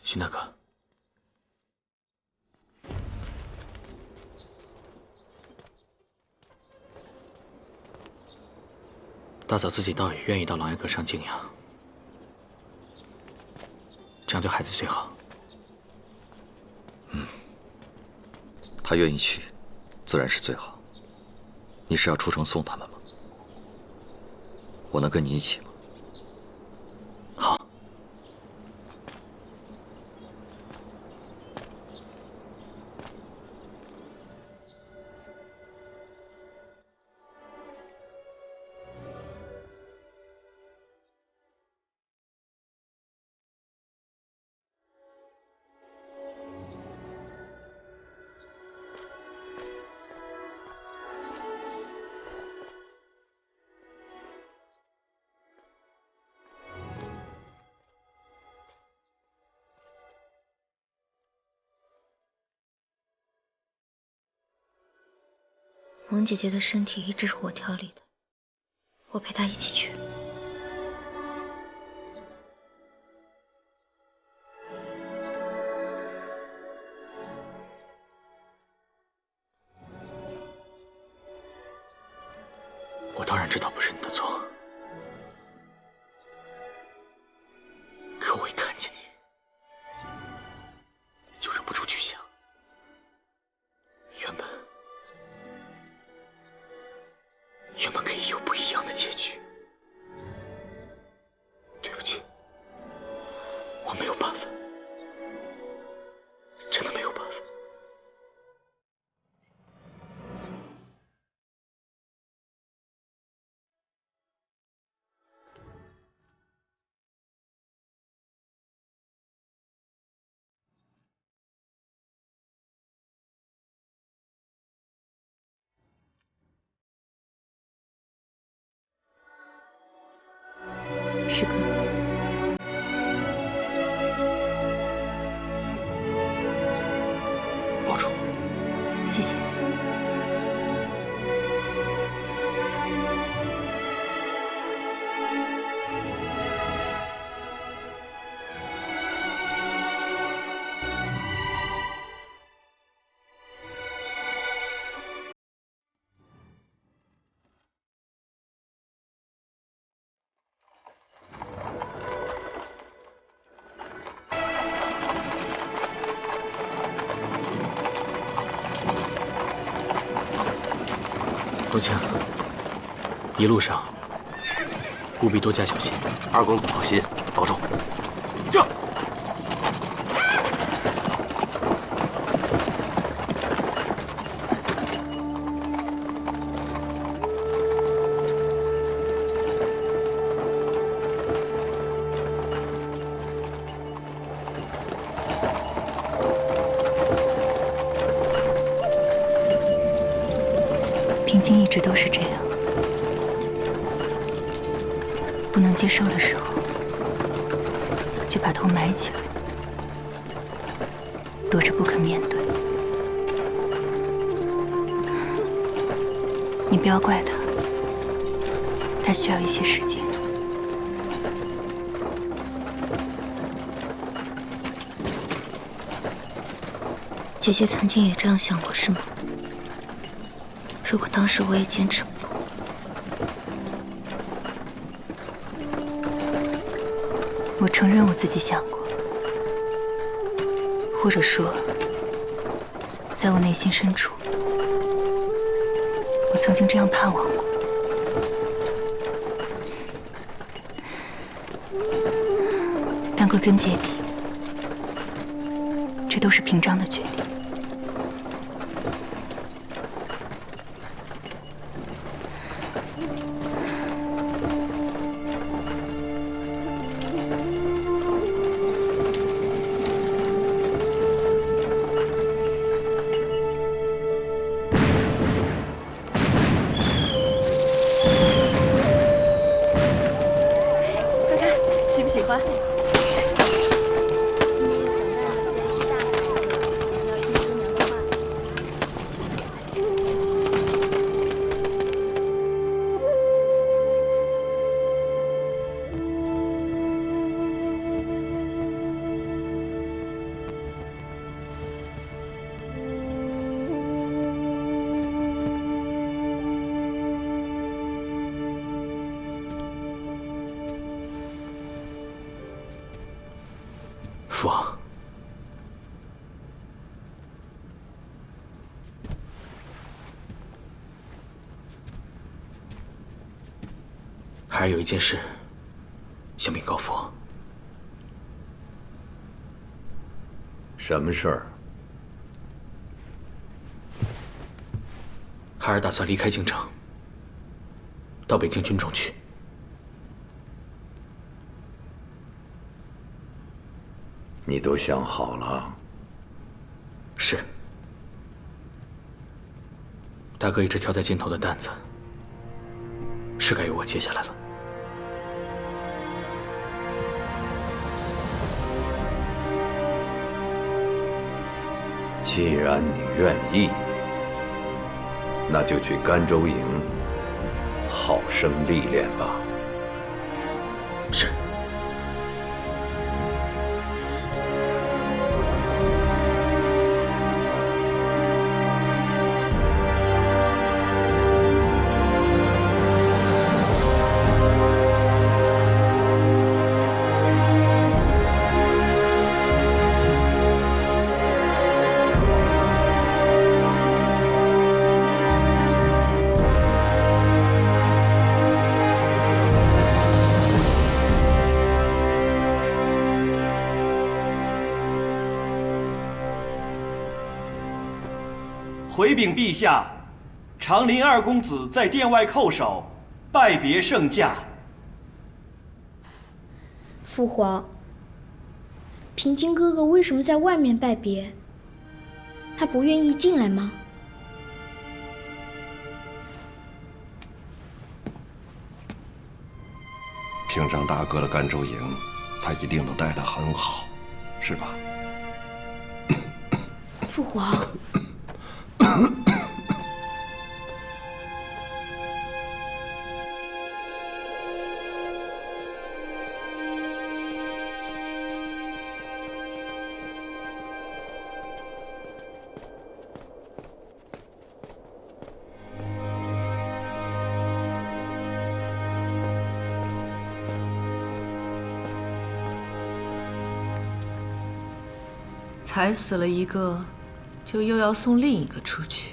荀大哥，大嫂自己倒也愿意到琅琊阁上静养，这样对孩子最好。他愿意去，自然是最好。你是要出城送他们吗？我能跟你一起吗？好。萌姐姐的身体一直是我调理的，我陪她一起去。我当然知道不是你的错，可我一看见你，就忍不住去想，原本可以有不一样的结局。对不起，我没有办法，真的没有办法。师哥，保重。谢谢。冬青，一路上务必多加小心。二公子放心，保重。驾！平静一直都是这样，不能接受的时候，就把头埋起来，躲着不肯面对。你不要怪他，他需要一些时间。姐姐曾经也这样想过，是吗？如果当时我也坚持不住，我承认我自己想过，或者说，在我内心深处，我曾经这样盼望过。但归根结底，这都是平章的决定。喜欢。父王，孩儿有一件事想禀告父王。什么事儿？孩儿打算离开京城，到北京军中去。你都想好了？是。大哥一直挑在肩头的担子，是该由我接下来了。既然你愿意，那就去甘州营好生历练吧。是。回禀陛下，长林二公子在殿外叩首，拜别圣驾。父皇，平津哥哥为什么在外面拜别？他不愿意进来吗？平常大哥的甘州营，他一定能带得很好，是吧？父皇。才死了一个，就又要送另一个出去。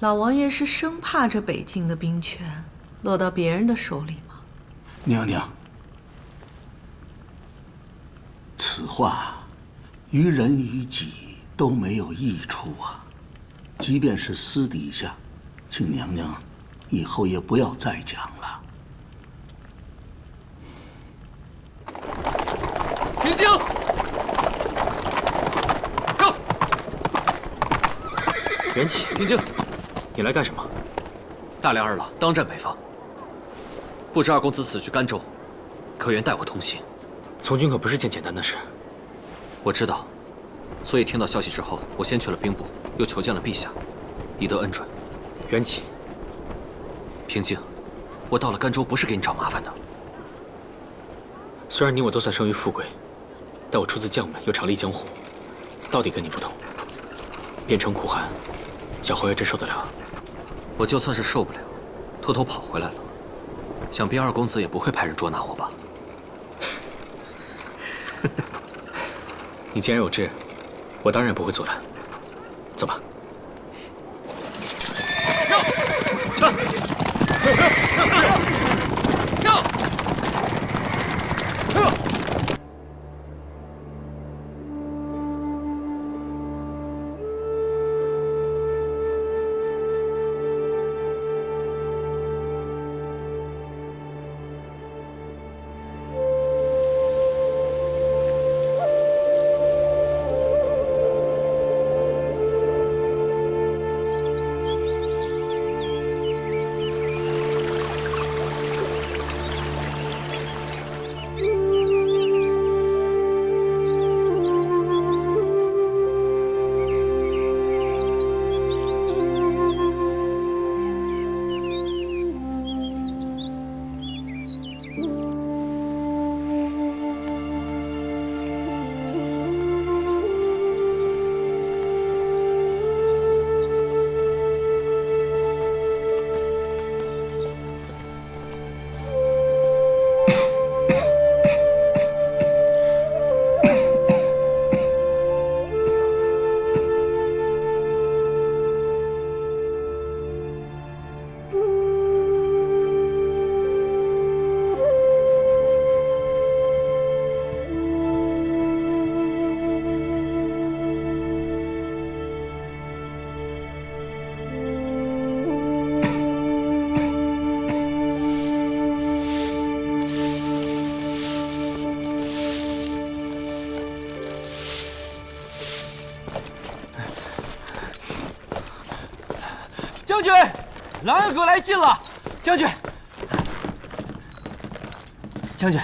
老王爷是生怕这北境的兵权落到别人的手里吗？娘娘，此话于人于己都没有益处啊。即便是私底下，请娘娘以后也不要再讲了。平京。元起，平京，你来干什么？大梁二老当战北方，不知二公子此去甘州，可愿带我同行？从军可不是件简单的事。我知道，所以听到消息之后，我先去了兵部，又求见了陛下，以得恩准。元起，平京，我到了甘州不是给你找麻烦的。虽然你我都算生于富贵，但我出自将门，又常历江湖，到底跟你不同。边城苦寒，小侯爷真受得了？我就算是受不了，偷偷跑回来了，想必二公子也不会派人捉拿我吧？你既然有志，我当然不会阻拦。走吧。将军，兰恩阁来信了。将军，将军，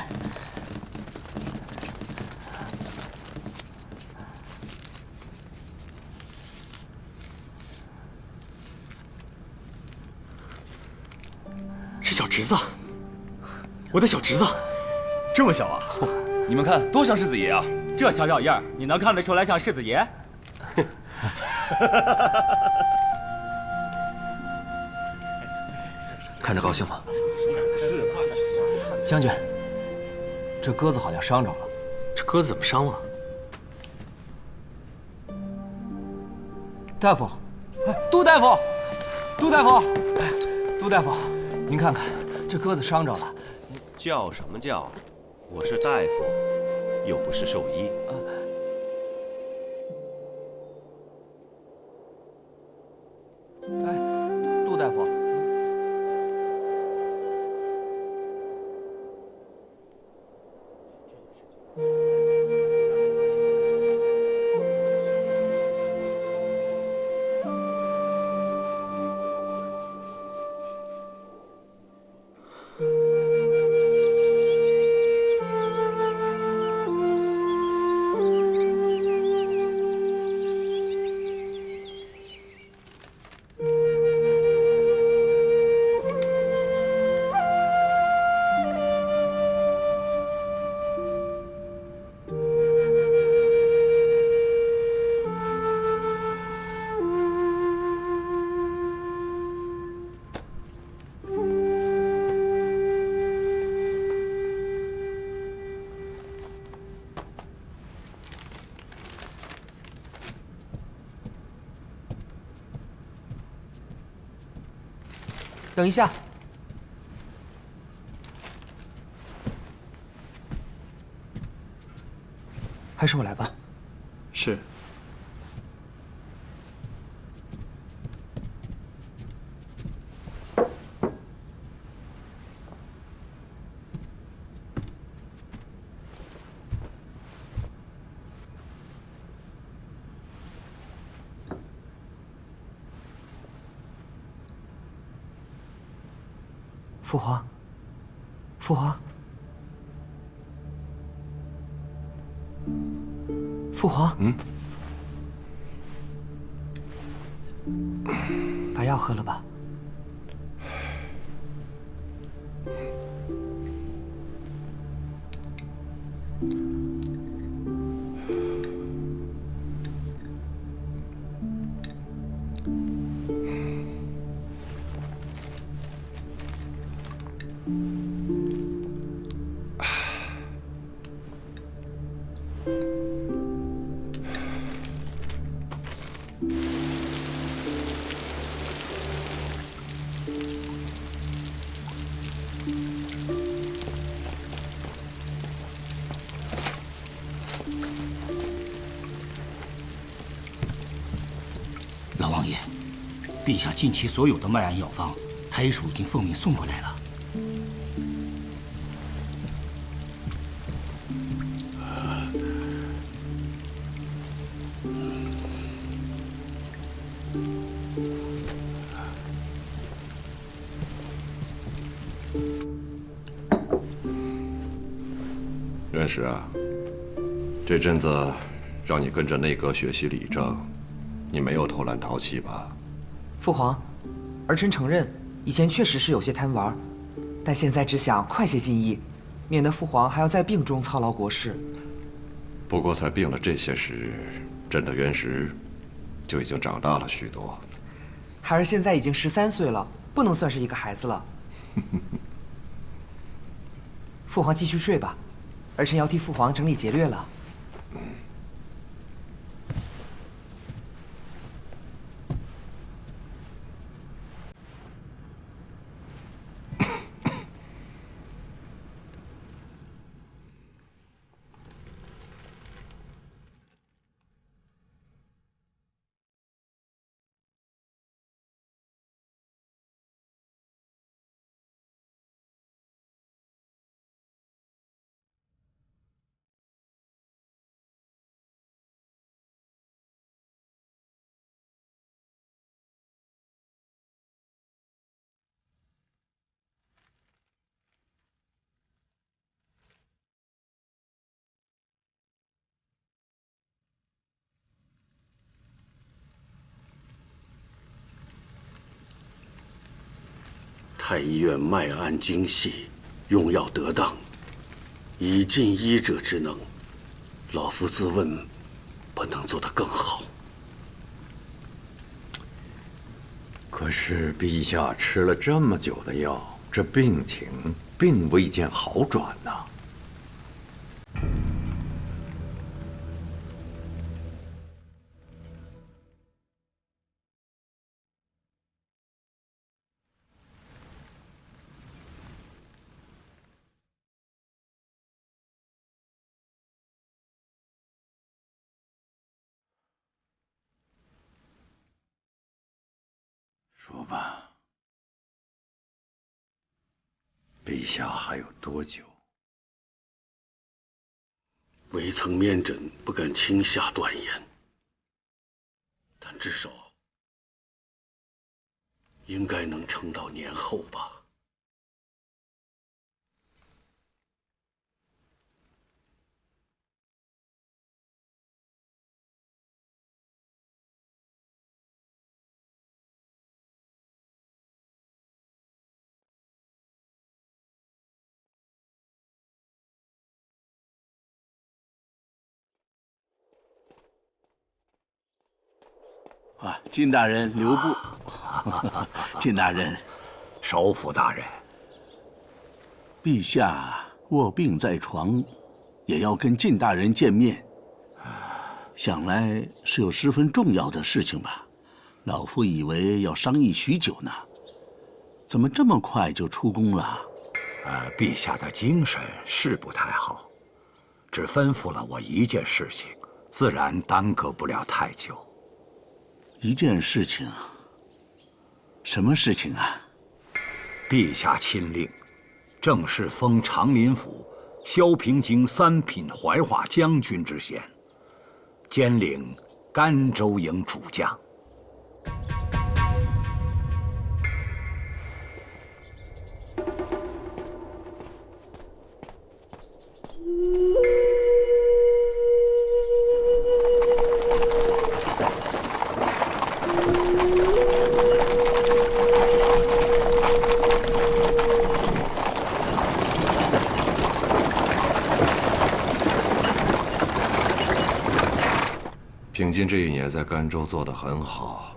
是小侄子，我的小侄子，这么小啊！你们看，多像世子爷啊！这小小样，你能看得出来像世子爷？看着高兴吗？将军，这鸽子好像伤着了。这鸽子怎么伤了？大夫，杜大夫，杜大夫，杜大夫，您看看，这鸽子伤着了。叫什么叫？我是大夫，又不是兽医。哎，杜大夫。等一下，还是我来吧。是。父皇，父皇，父皇，把药喝了吧。老王爷，陛下近期所有的脉案药方，太医署已经奉命送过来了。元石啊，这阵子让你跟着内阁学习理政，你没有偷懒淘气吧？父皇，儿臣承认以前确实是有些贪玩，但现在只想快些进议，免得父皇还要在病中操劳国事。不过才病了这些时日，朕的元石就已经长大了许多。孩儿现在已经13岁了，不能算是一个孩子了。父皇继续睡吧，儿臣要替父皇整理劫掠了。太医院脉按精细，用药得当，以尽医者之能。老夫自问，不能做得更好。可是陛下吃了这么久的药，这病情并未见好转呐。说吧，陛下还有多久？未曾面诊，不敢轻下断言，但至少应该能撑到年后吧。啊，晋大人留步。晋大人，首辅大人，陛下卧病在床，也要跟晋大人见面。想来是有十分重要的事情吧？老夫以为要商议许久呢，怎么这么快就出宫了？陛下的精神是不太好，只吩咐了我一件事情，自然耽搁不了太久。一件事情？什么事情啊？陛下亲令，正式封长林府萧平京3品怀化将军之衔，兼领甘州营主将。平津这一年在甘州做得很好，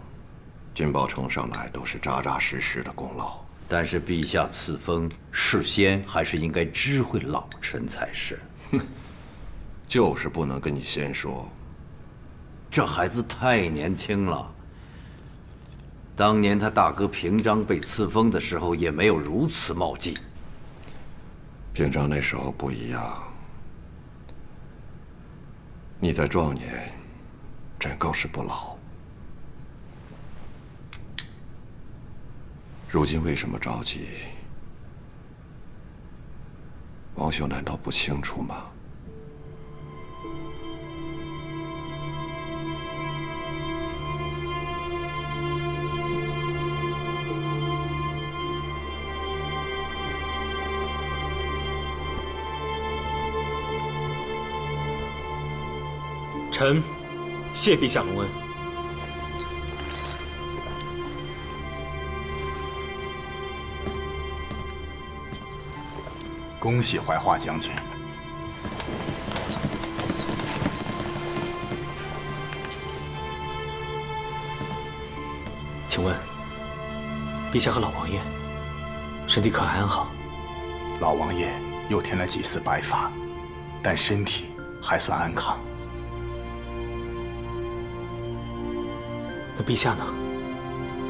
金宝呈上来都是扎扎实实的功劳。但是陛下赐封，事先还是应该知会老臣才是。哼，就是不能跟你先说。这孩子太年轻了。当年他大哥平章被赐封的时候，也没有如此冒进。平章那时候不一样，你在壮年，真更是不老。如今为什么着急？王兄难道不清楚吗？臣谢陛下隆恩。恭喜怀化将军。请问，陛下和老王爷身体可还安好？老王爷又添了几丝白发，但身体还算安康。那陛下呢？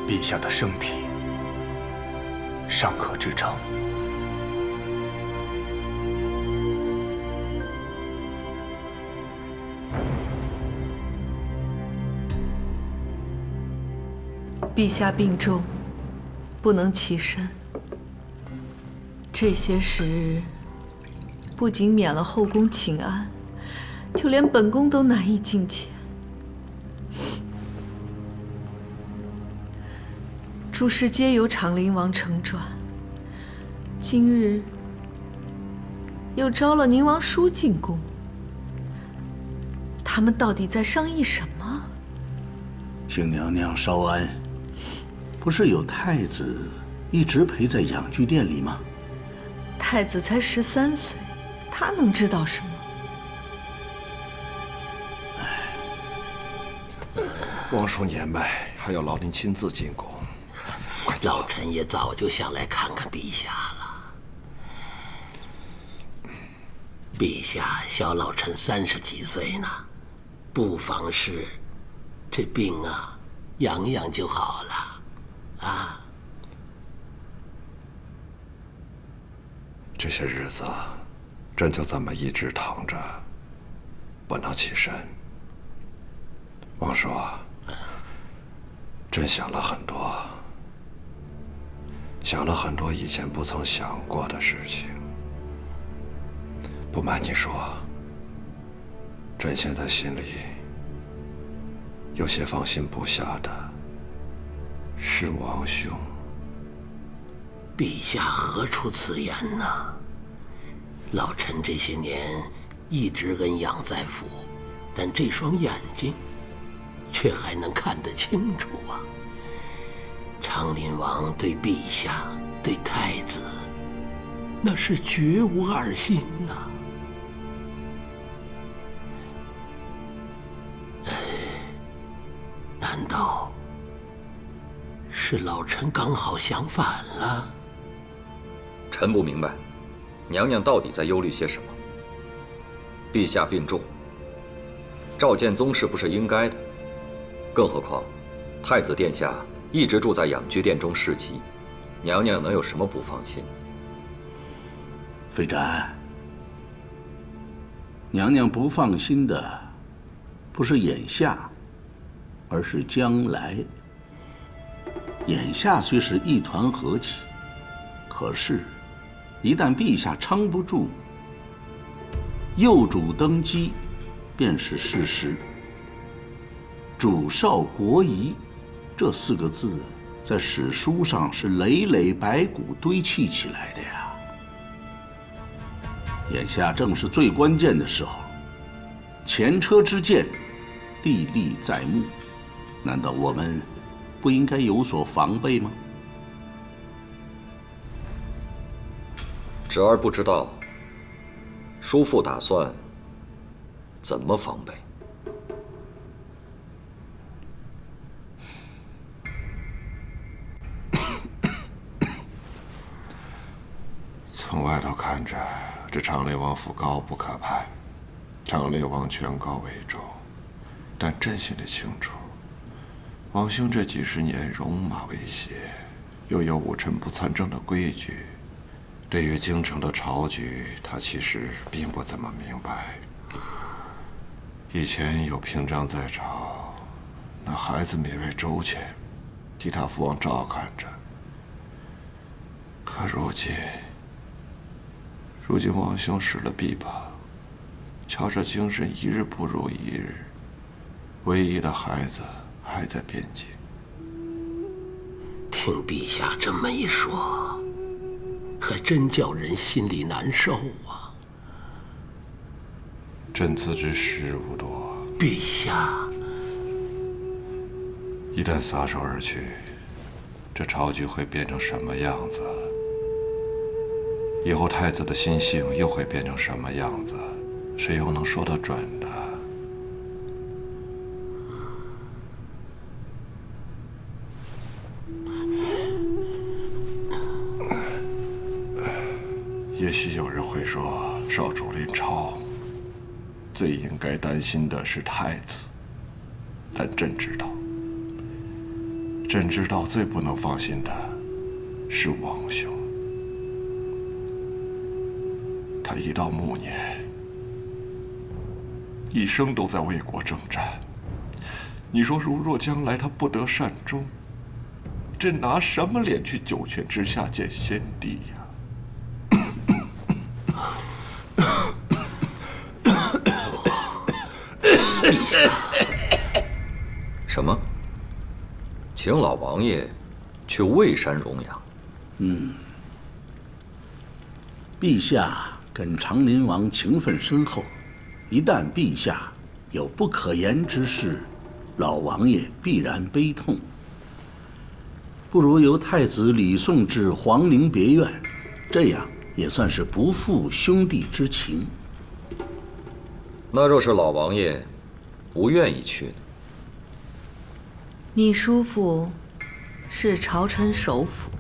陛下的圣体尚可支撑。陛下病重，不能起身。这些时日，不仅免了后宫请安，就连本宫都难以进前。诸事皆由长陵王承转，今日又招了宁王叔进宫，他们到底在商议什么？请娘娘稍安。不是有太子一直陪在养居殿里吗？太子才13岁，他能知道什么？王叔年迈，还要劳您亲自进宫。老臣也早就想来看看陛下了。陛下小老臣30几岁呢，不妨事，这病啊，养养就好了，啊。这些日子，朕就这么一直躺着，不能起身。王叔，朕想了很多，以前不曾想过的事情。不瞒你说，朕现在心里有些放心不下的是王兄。陛下何出此言呢？老臣这些年一直恩养在府，但这双眼睛却还能看得清楚啊。长林王对陛下、对太子，那是绝无二心呐。难道是老臣刚好相反了？臣不明白，娘娘到底在忧虑些什么？陛下病重，召见宗室不是应该的，更何况太子殿下一直住在养居殿中侍疾，娘娘能有什么不放心？飞展，娘娘不放心的不是眼下，而是将来。眼下虽是一团和气，可是，一旦陛下撑不住，幼主登基，便是事实。主少国疑，这4个字，在史书上是累累白骨堆砌起来的呀。眼下正是最关键的时候，前车之鉴，历历在目，难道我们不应该有所防备吗？侄儿不知道，叔父打算怎么防备？从外头看着，这长林王府高不可攀，长林王权高位重，但朕心里清楚，王兄这几十年戎马为邪，又有武臣不参政的规矩，对于京城的朝局，他其实并不怎么明白。以前有平章在朝，那孩子敏锐周全，替他父王照看着。可如今王兄使了臂膀，瞧这精神一日不如一日，唯一的孩子还在边境。听陛下这么一说，还真叫人心里难受啊。朕自知时日无多，陛下，一旦撒手而去，这朝局会变成什么样子？以后太子的心性又会变成什么样子？谁又能说得准呢？也许有人会说，少主临朝，最应该担心的是太子，但朕知道最不能放心的是王兄。他一到暮年，一生都在为国征战。你说，如若将来他不得善终，朕拿什么脸去九泉之下见先帝呀？什么？请老王爷去蔚山荣养？陛下跟长林王情分深厚，一旦陛下有不可言之事，老王爷必然悲痛。不如由太子李送至皇陵别院，这样也算是不负兄弟之情。那若是老王爷不愿意去呢？你叔父是朝臣首辅，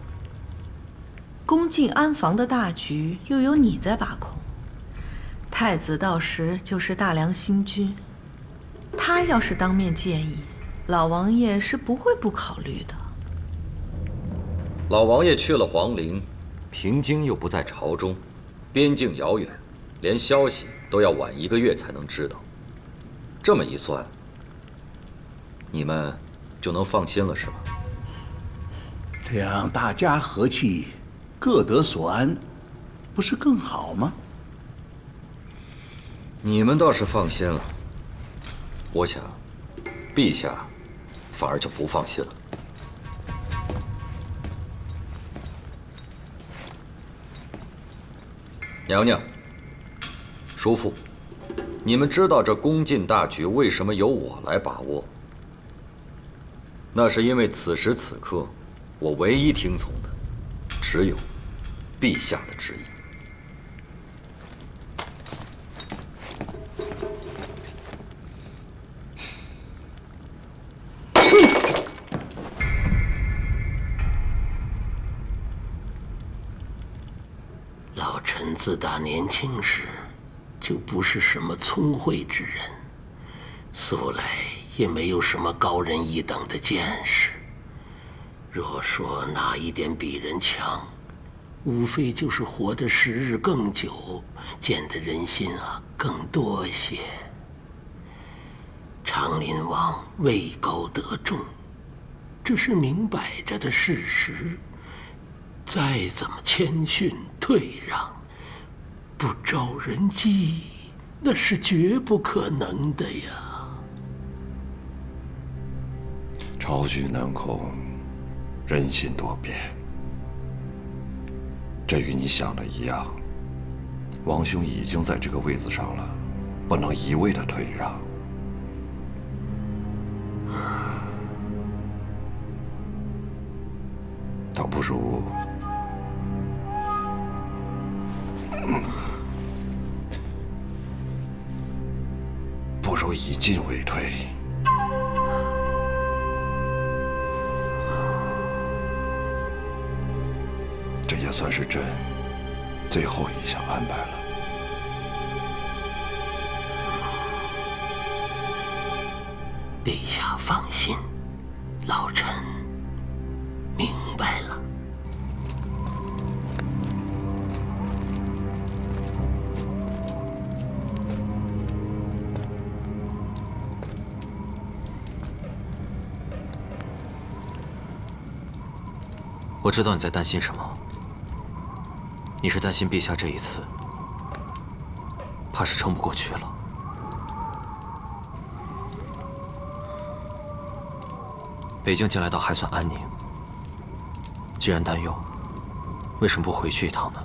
恭敬安防的大局又有你在把控。太子到时就是大梁新君，他要是当面建议，老王爷是不会不考虑的。老王爷去了皇陵，平京又不在朝中，边境遥远，连消息都要晚1个月才能知道。这么一算，你们就能放心了，是吧？这样大家和气，各得所安，不是更好吗？你们倒是放心了，我想，陛下反而就不放心了。娘娘、叔父，你们知道这宫禁大局为什么由我来把握？那是因为此时此刻，我唯一听从的，只有陛下的旨意。老臣自打年轻时，就不是什么聪慧之人，素来也没有什么高人一等的见识。若说哪一点比人强，无非就是活得时日更久，见得人心更多些。长林王位高德重，这是明摆着的事实。再怎么谦逊退让，不招人忌，那是绝不可能的呀。朝局难控，人心多变。这与你想的一样，王兄已经在这个位子上了，不能一味的退让。倒不如以进为退。这也算是朕最后一项安排了。陛下放心，老臣明白了。我知道你在担心什么。你是担心陛下这一次，怕是撑不过去了。北京近来倒还算安宁。既然担忧，为什么不回去一趟呢？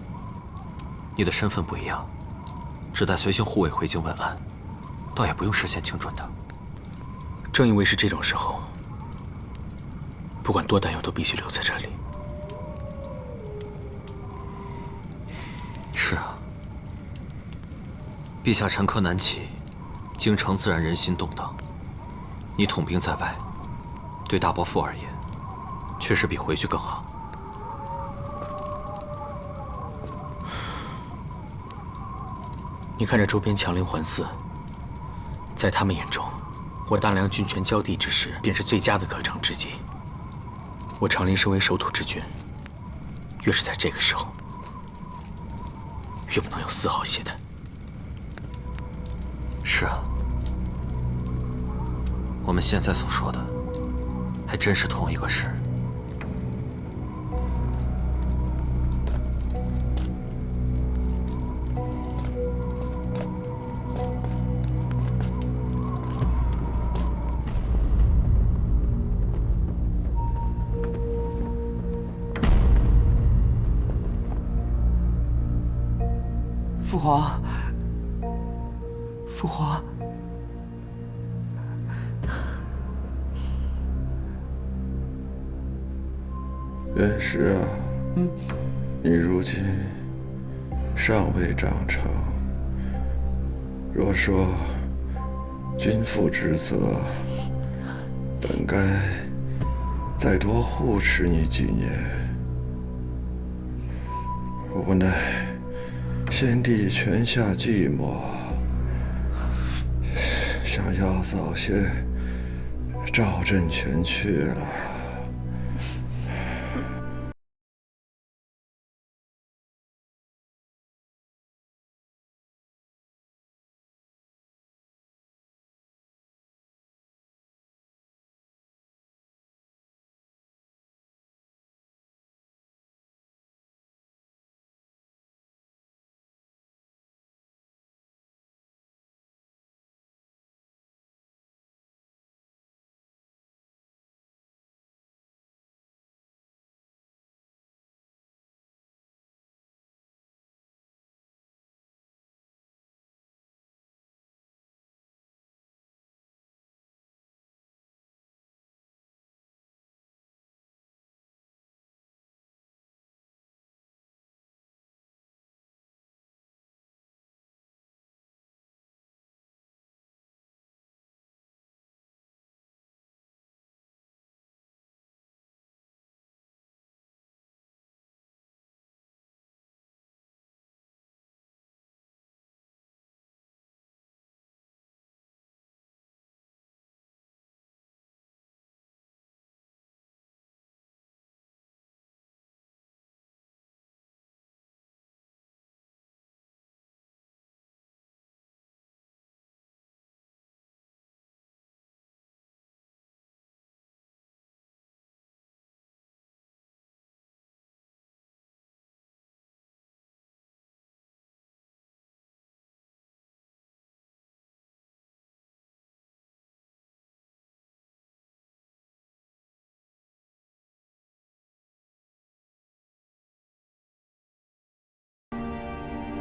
你的身份不一样，只带随行护卫回京问安，倒也不用事先请准的。正因为是这种时候，不管多担忧，都必须留在这里。是啊，陛下沉疴难起，京城自然人心动荡。你统兵在外，对大伯父而言，确实比回去更好。你看这周边强邻环伺，在他们眼中，我大梁军权交地之时，便是最佳的可乘之机。我长林身为守土之君，越是在这个时候，越不能有丝毫懈怠。是啊，我们现在所说的，还真是同一个事。父皇，父皇，元石啊，你如今尚未长成，若说君父之责，本该再多护持你几年，无奈先帝泉下寂寞，想要早些赵镇泉去了。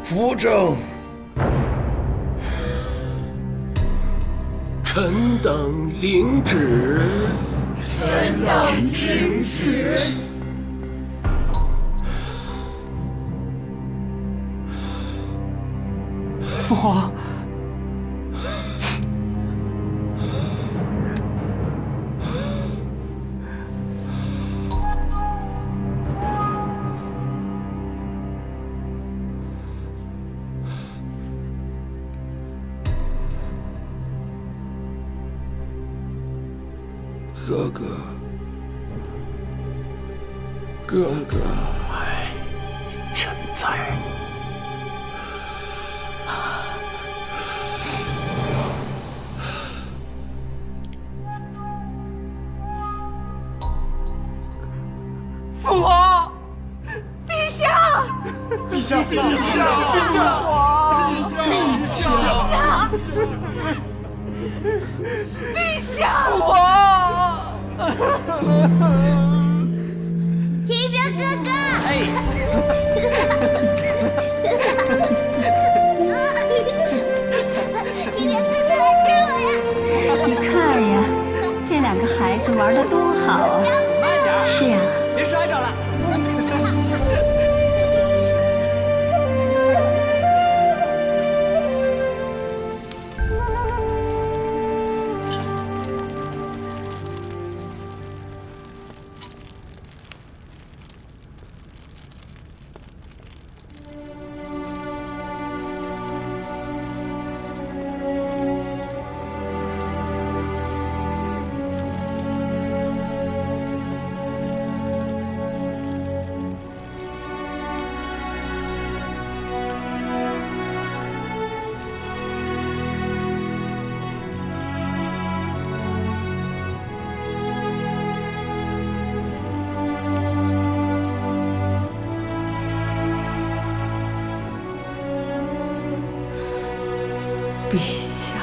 扶正，臣等领旨。臣等领旨。父皇，哥哥，哥哥，哎，臣在。父皇，陛下，陛下，陛下，陛下，陛下，父皇，天生哥哥，天生哥哥来吃我呀！你看呀，这两个孩子玩得多好啊！是呀。别摔着了。陛下，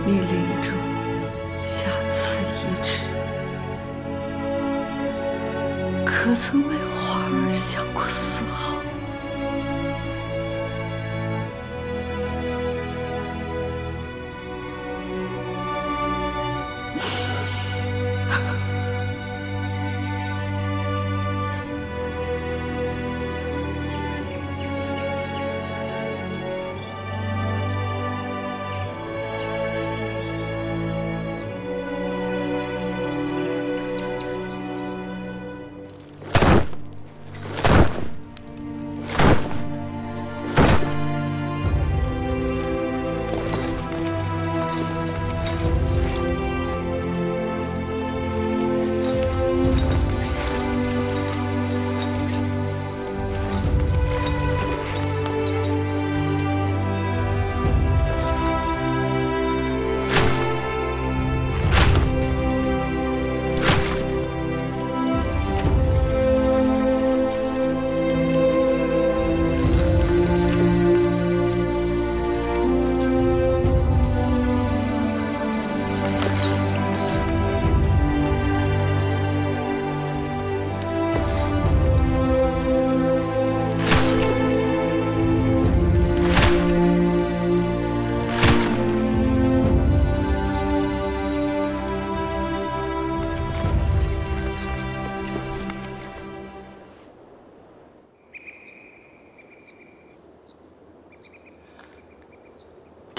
你领主下赐遗旨，可曾为华儿想过丝毫？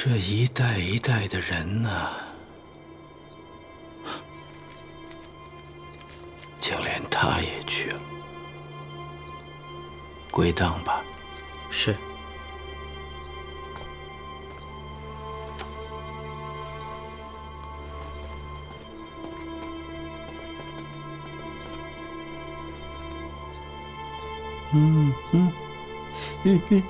这一代一代的人呢，就连他也去了。归档吧。是。嘿嘿，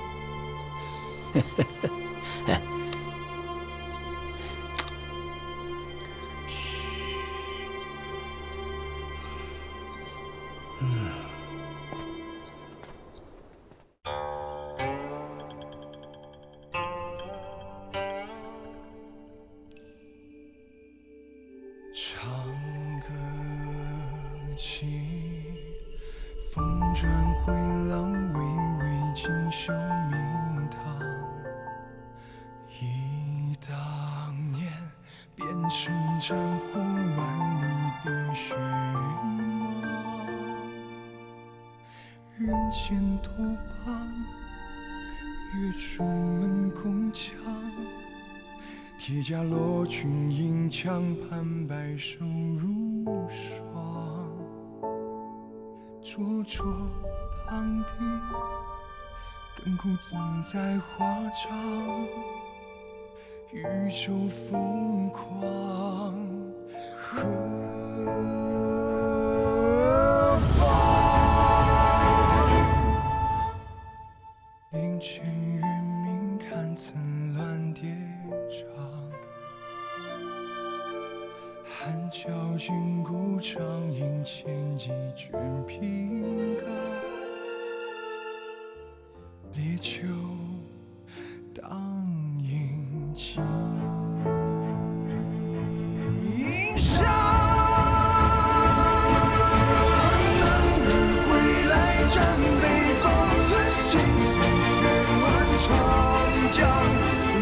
唱歌起，风转回浪，微微锦绣名堂。忆当年，变成战火万里冰雪茫。人间多邦，月出门宫墙。铁甲罗裙银枪，盘白首如霜。灼灼堂弟，亘古自在华章。宇宙疯狂，何方？林间月明，看层峦叠嶂。汉角军鼓掌，营前一卷平冈。烈酒当饮尽觞。男儿归来战北方，寸心寸血满长江。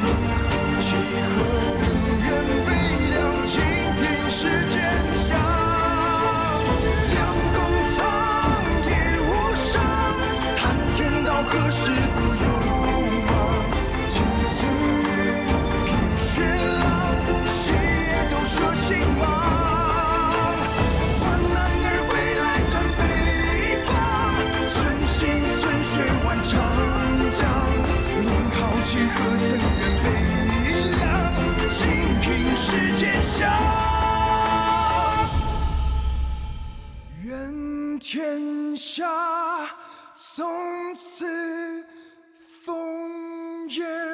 润后几何曾远北两情。世间香，两公苍野无伤，谈天道何时不勇往？金樽玉，凭血浪，血液都射心芒。换男儿归来战北方，寸心寸血挽长江。龙豪几何曾远北凉，尽凭世间香。愿天下从此烽烟。